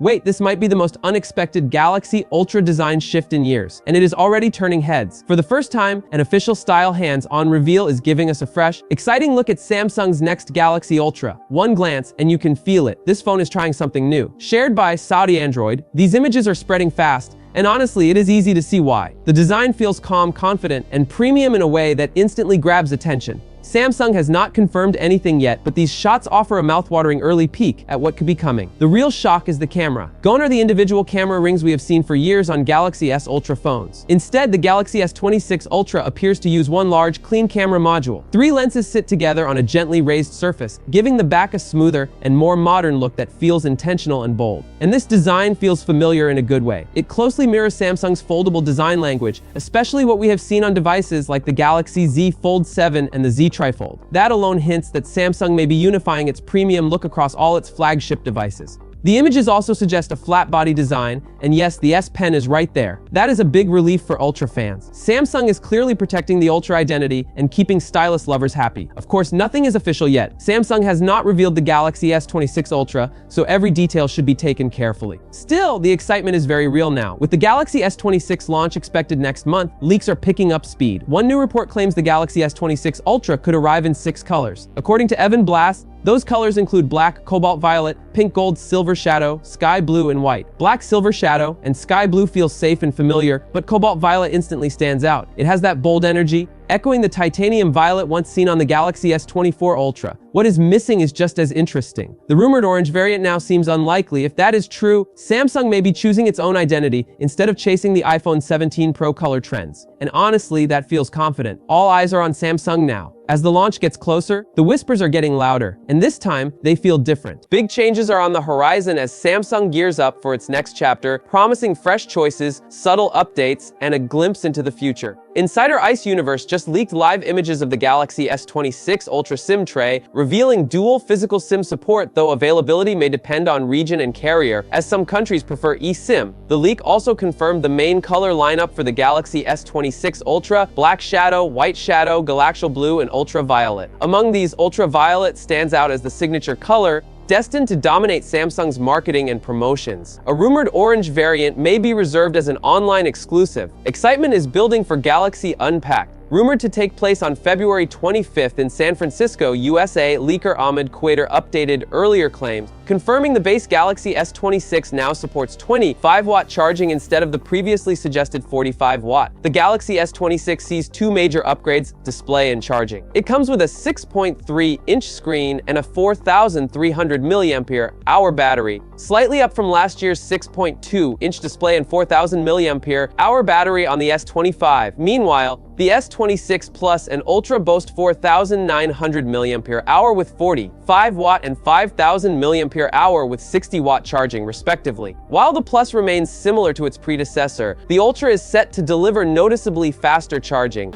Wait, this might be the most unexpected Galaxy Ultra design shift in years, and it is already turning heads. For the first time, an official style hands-on reveal is giving us a fresh, exciting look at Samsung's next Galaxy Ultra. One glance, and you can feel it. This phone is trying something new. Shared by Saudi Android, these images are spreading fast, and honestly, it is easy to see why. The design feels calm, confident, and premium in a way that instantly grabs attention. Samsung has not confirmed anything yet, but these shots offer a mouthwatering early peek at what could be coming. The real shock is the camera. Gone are the individual camera rings we have seen for years on Galaxy S Ultra phones. Instead, the Galaxy S26 Ultra appears to use one large, clean camera module. 3 lenses sit together on a gently raised surface, giving the back a smoother and more modern look that feels intentional and bold. And this design feels familiar in a good way. It closely mirrors Samsung's foldable design language, especially what we have seen on devices like the Galaxy Z Fold 7 and the Z Trifold. That alone hints that Samsung may be unifying its premium look across all its flagship devices. The images also suggest a flat body design, and yes, the S Pen is right there. That is a big relief for Ultra fans. Samsung is clearly protecting the Ultra identity and keeping stylist lovers happy. Of course, nothing is official yet. Samsung has not revealed the Galaxy S26 Ultra, so every detail should be taken carefully. Still, the excitement is very real now. With the Galaxy S26 launch expected next month, leaks are picking up speed. One new report claims the Galaxy S26 Ultra could arrive in 6 colors. According to Evan Blass, those colors include black, cobalt violet, pink gold, silver shadow, sky blue, and white. Black, silver shadow, and sky blue feels safe and familiar, but cobalt violet instantly stands out. It has that bold energy, echoing the titanium violet once seen on the Galaxy S24 Ultra. What is missing is just as interesting. The rumored orange variant now seems unlikely. If that is true, Samsung may be choosing its own identity instead of chasing the iPhone 17 Pro color trends. And honestly, that feels confident. All eyes are on Samsung now. As the launch gets closer, the whispers are getting louder, and this time, they feel different. Big changes are on the horizon as Samsung gears up for its next chapter, promising fresh choices, subtle updates, and a glimpse into the future. Insider Ice Universe just leaked live images of the Galaxy S26 Ultra SIM tray, revealing dual physical SIM support, though availability may depend on region and carrier, as some countries prefer eSIM. The leak also confirmed the main color lineup for the Galaxy S26 Ultra: Black Shadow, White Shadow, Galactical Blue, and Ultraviolet. Among these, Ultraviolet stands out as the signature color, destined to dominate Samsung's marketing and promotions. A rumored orange variant may be reserved as an online exclusive. Excitement is building for Galaxy Unpacked. Rumored to take place on February 25th in San Francisco, USA, leaker Ahmed Quader updated earlier claims, confirming the base Galaxy S26 now supports 25-watt charging instead of the previously suggested 45-watt. The Galaxy S26 sees 2 major upgrades: display and charging. It comes with a 6.3-inch screen and a 4,300 mAh battery, slightly up from last year's 6.2-inch display and 4,000 mAh battery on the S25. Meanwhile, the S26 Plus and Ultra boast 4,900 mAh with 45-watt and 5,000 mAh with 60-watt charging, respectively. While the Plus remains similar to its predecessor, the Ultra is set to deliver noticeably faster charging.